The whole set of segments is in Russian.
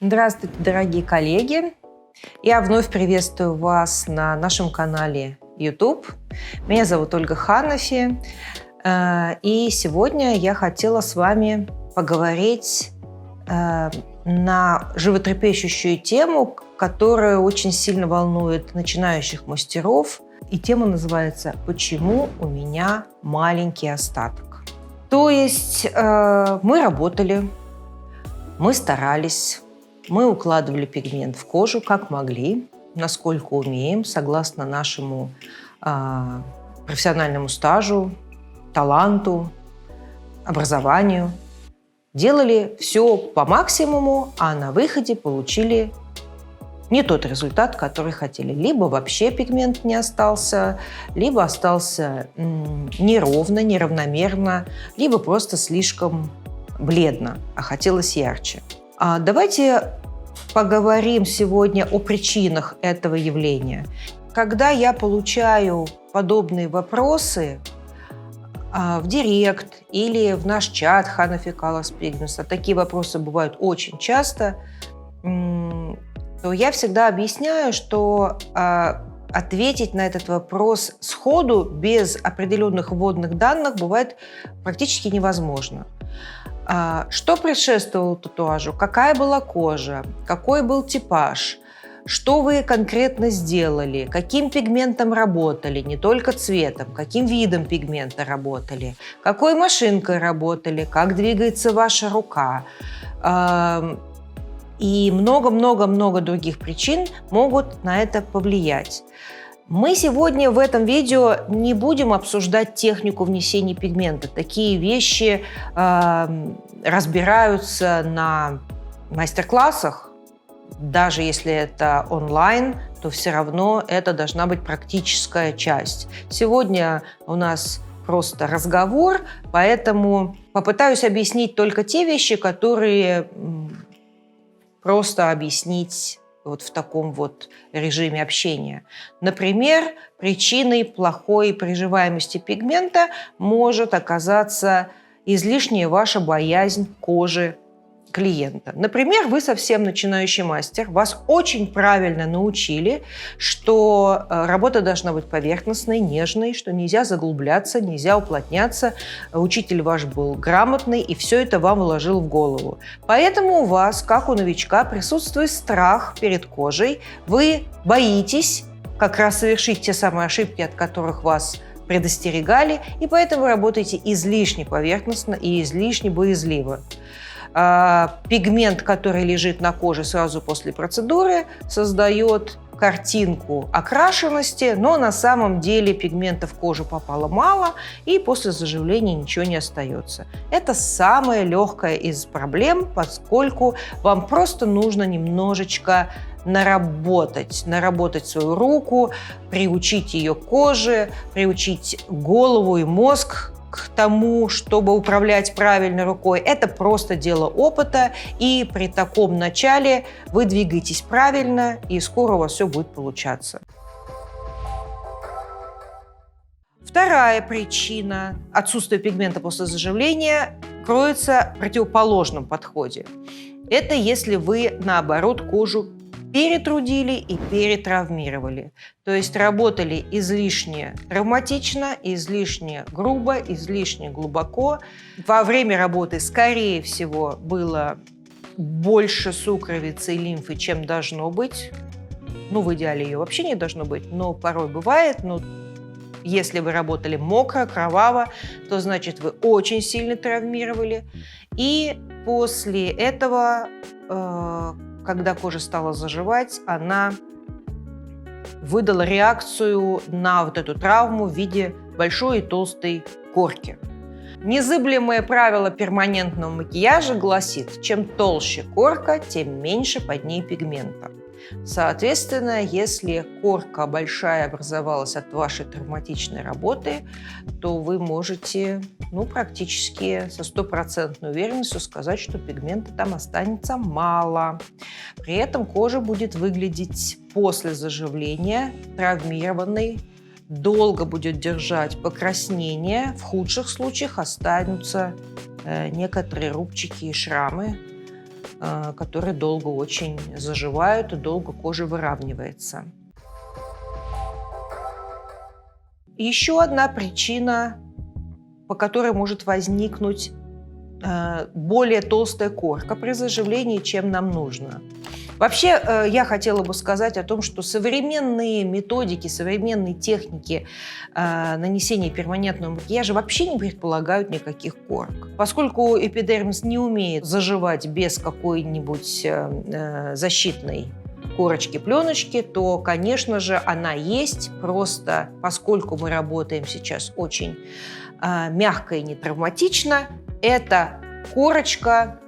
Здравствуйте, дорогие коллеги! Я вновь приветствую вас на нашем канале YouTube. Меня зовут Ольга Ханафи, и сегодня я хотела с вами поговорить на животрепещущую тему, которая очень сильно волнует начинающих мастеров. И тема называется «Почему у меня маленький остаток?». То есть мы работали, мы старались, мы укладывали пигмент в кожу как могли, насколько умеем, согласно нашему профессиональному стажу, таланту, образованию. Делали все по максимуму, а на выходе получили не тот результат, который хотели. Либо вообще пигмент не остался, либо остался неровно, неравномерно, либо просто слишком бледно, а хотелось ярче. Давайте поговорим сегодня о причинах этого явления. Когда я получаю подобные вопросы в директ или в наш чат Hanafi Colors Pigments, а такие вопросы бывают очень часто, то я всегда объясняю, что ответить на этот вопрос сходу без определенных вводных данных бывает практически невозможно. Что предшествовало татуажу? Какая была кожа? Какой был типаж? Что вы конкретно сделали? Каким пигментом работали? Не только цветом. Каким видом пигмента работали? Какой машинкой работали? Как двигается ваша рука? И много-много-много других причин могут на это повлиять. Мы сегодня в этом видео не будем обсуждать технику внесения пигмента. Такие вещи разбираются на мастер-классах. Даже если это онлайн, то все равно это должна быть практическая часть. Сегодня у нас просто разговор, поэтому попытаюсь объяснить только те вещи, которые просто объяснить вот в таком вот режиме общения. Например, причиной плохой приживаемости пигмента может оказаться излишняя ваша боязнь кожи клиента. Например, вы совсем начинающий мастер, вас очень правильно научили, что работа должна быть поверхностной, нежной, что нельзя заглубляться, нельзя уплотняться. Учитель ваш был грамотный, и все это вам вложил в голову. Поэтому у вас, как у новичка, присутствует страх перед кожей. Вы боитесь как раз совершить те самые ошибки, от которых вас предостерегали, и поэтому работаете излишне поверхностно и излишне боязливо. Пигмент, который лежит на коже сразу после процедуры, создает картинку окрашенности, но на самом деле пигмента в кожу попало мало, и после заживления ничего не остается. Это самая легкая из проблем, поскольку вам просто нужно немножечко наработать свою руку, приучить ее к коже, приучить голову и мозг к тому, чтобы управлять правильно рукой. Это просто дело опыта, и при таком начале вы двигаетесь правильно, и скоро у вас все будет получаться. Вторая причина отсутствия пигмента после заживления кроется в противоположном подходе. Это если вы, наоборот, кожу перетрудили и перетравмировали. То есть работали излишне травматично, излишне грубо, излишне глубоко. Во время работы, скорее всего, было больше сукровицы и лимфы, чем должно быть. В идеале ее вообще не должно быть, но порой бывает. Если вы работали мокро, кроваво, то значит вы очень сильно травмировали. И после этого когда кожа стала заживать, она выдала реакцию на вот эту травму в виде большой и толстой корки. Незыблемое правило перманентного макияжа гласит: чем толще корка, тем меньше под ней пигмента. Соответственно, если корка большая образовалась от вашей травматичной работы, то вы можете практически со стопроцентной уверенностью сказать, что пигмента там останется мало. При этом кожа будет выглядеть после заживления травмированной, долго будет держать покраснение, в худших случаях останутся некоторые рубчики и шрамы. которые долго очень заживают и долго кожа выравнивается. Еще одна причина, по которой может возникнуть более толстая корка при заживлении, чем нам нужно. Вообще, я хотела бы сказать о том, что современные методики, современные техники нанесения перманентного макияжа вообще не предполагают никаких корок. Поскольку эпидермис не умеет заживать без какой-нибудь защитной корочки, пленочки, то, конечно же, она есть. Просто поскольку мы работаем сейчас очень мягко и не травматично, эта корочка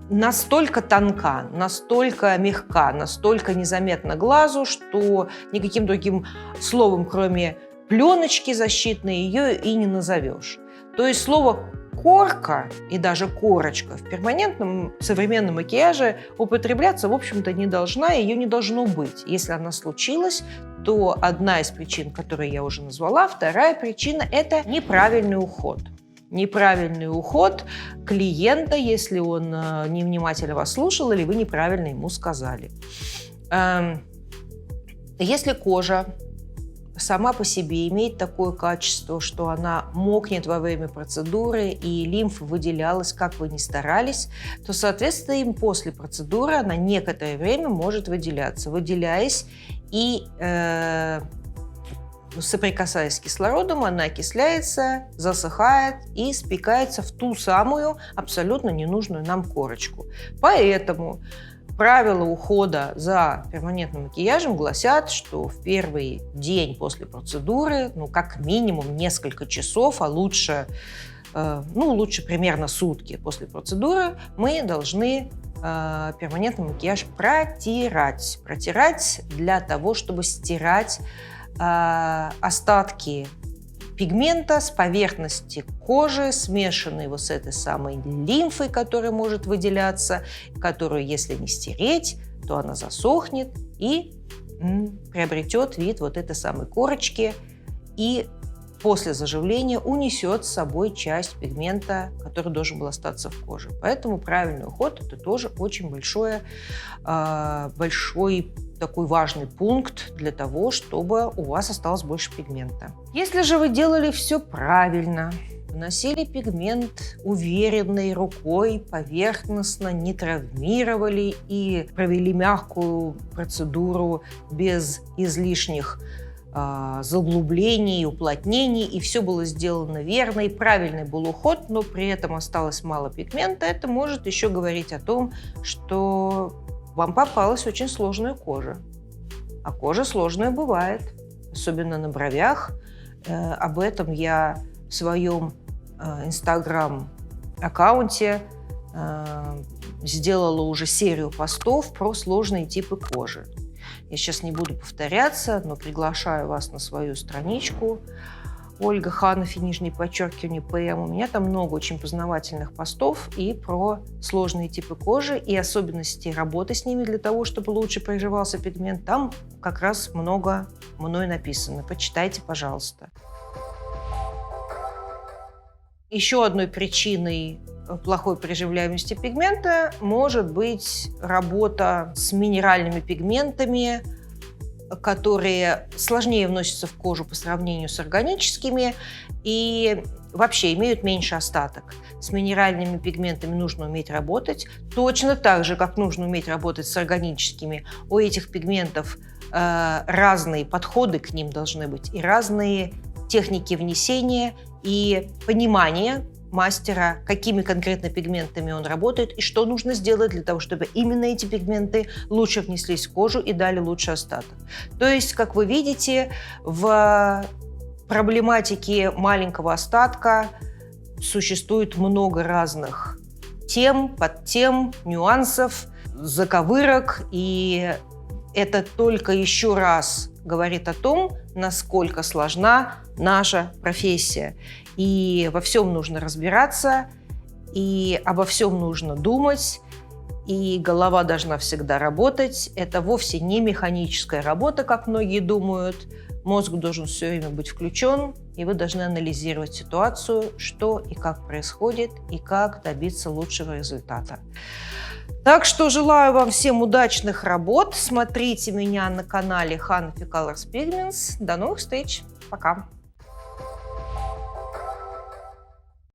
настолько тонка, настолько мягка, настолько незаметна глазу, что никаким другим словом, кроме пленочки защитной, ее и не назовешь. То есть слово «корка» и даже «корочка» в перманентном современном макияже употребляться, в общем-то, не должна, ее не должно быть. Если она случилась, то одна из причин, которую я уже назвала, вторая причина – это неправильный уход. Неправильный уход клиента, если он невнимательно вас слушал или вы неправильно ему сказали. Если кожа сама по себе имеет такое качество, что она мокнет во время процедуры и лимфа выделялась, как вы ни старались, то, соответственно, им после процедуры она некоторое время может выделяться. Выделяясь и соприкасаясь с кислородом, она окисляется, засыхает и спекается в ту самую абсолютно ненужную нам корочку. Поэтому правила ухода за перманентным макияжем гласят, что в первый день после процедуры, как минимум несколько часов, а лучше примерно сутки после процедуры, мы должны перманентный макияж протирать. Протирать для того, чтобы стирать остатки пигмента с поверхности кожи, смешанные с этой самой лимфой, которая может выделяться, которую, если не стереть, то она засохнет и приобретет вид вот этой самой корочки и после заживления унесет с собой часть пигмента, который должен был остаться в коже. Поэтому правильный уход – это тоже очень большой такой важный пункт для того, чтобы у вас осталось больше пигмента. Если же вы делали все правильно, наносили пигмент уверенной рукой, поверхностно, не травмировали и провели мягкую процедуру без излишних заглублений, уплотнений, и все было сделано верно, и правильный был уход, но при этом осталось мало пигмента, это может еще говорить о том, что вам попалась очень сложная кожа. А кожа сложная бывает, особенно на бровях. Об этом я в своем Instagram-аккаунте сделала уже серию постов про сложные типы кожи. Я сейчас не буду повторяться, но приглашаю вас на свою страничку Ольга Ханафи, _ПМ. У меня там много очень познавательных постов и про сложные типы кожи и особенности работы с ними для того, чтобы лучше приживался пигмент. Там как раз много мной написано. Почитайте, пожалуйста. Еще одной причиной плохой приживляемости пигмента может быть работа с минеральными пигментами, которые сложнее вносятся в кожу по сравнению с органическими и вообще имеют меньше остаток. С минеральными пигментами нужно уметь работать точно так же, как нужно уметь работать с органическими. У этих пигментов разные подходы к ним должны быть и разные техники внесения и понимание мастера, какими конкретно пигментами он работает и что нужно сделать для того, чтобы именно эти пигменты лучше внеслись в кожу и дали лучший остаток. То есть, как вы видите, в проблематике маленького остатка существует много разных тем, подтем, нюансов, заковырок, и это только еще раз говорит о том, насколько сложна наша профессия. И во всем нужно разбираться, и обо всем нужно думать, и голова должна всегда работать. Это вовсе не механическая работа, как многие думают. Мозг должен все время быть включен, и вы должны анализировать ситуацию, что и как происходит, и как добиться лучшего результата. Так что желаю вам всем удачных работ. Смотрите меня на канале Hanafi Colors Pigments. До новых встреч. Пока.